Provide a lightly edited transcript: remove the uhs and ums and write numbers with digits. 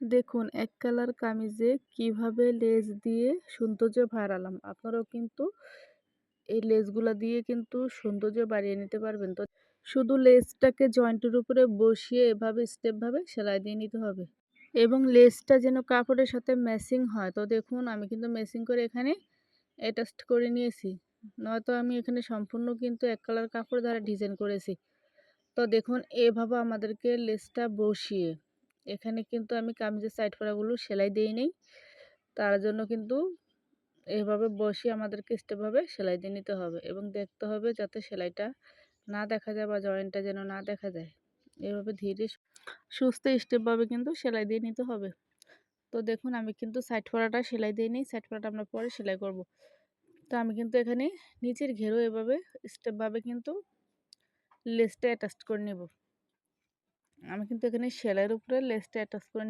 দেখুন এক কালার কামিজে কিভাবে লেস দিয়ে সৌন্দর্য বাড়ালাম। আপনারাও কিন্তু এই লেসগুলা দিয়ে কিন্তু সৌন্দর্য বাড়িয়ে নিতে পারবেন। তো শুধু লেসটাকে জয়েন্টের উপরে বসিয়ে এভাবে স্টেপভাবে সেলাই দিয়ে নিতে হবে। এবং লেসটা যেন কাপড়ের সাথে ম্যাচিং হয়। তো দেখুন আমি কিন্তু ম্যাচিং করে এখানে অ্যাটাচড করে নিয়েছি। নয়তো আমি এখানে সম্পূর্ণ কিন্তু এক কালার কাপড় দ্বারা ডিজাইন করেছি। তো দেখুন এভাবে আমাদেরকে লেসটা বসিয়ে এখানে কিন্তু আমি কামিজের সাইড ফাড়াগুলো সেলাই দেই নেই। তার জন্য কিন্তু এভাবে বসিয়ে আমাদেরকে স্টেপভাবে সেলাই দিয়ে নিতে হবে এবং দেখতে হবে যাতে সেলাইটা না দেখা যায় বা জয়েন্টটা যেন না দেখা যায়। এভাবে ধীরে সুস্থে স্টেপভাবে কিন্তু সেলাই দিয়ে নিতে হবে। তো দেখুন আমি কিন্তু সাইড ফাড়াটা সেলাই দিয়ে নিই। সাইড ফাড়াটা আমরা পরে সেলাই করব। তো আমি কিন্তু এখানে নিচের ঘেরও এভাবে স্টেপভাবে কিন্তু লেসটা অ্যাটাচ করে নেব। আমি কিন্তু এখানে সেলাইয়ের উপরে লেসটা অ্যাটাচ করে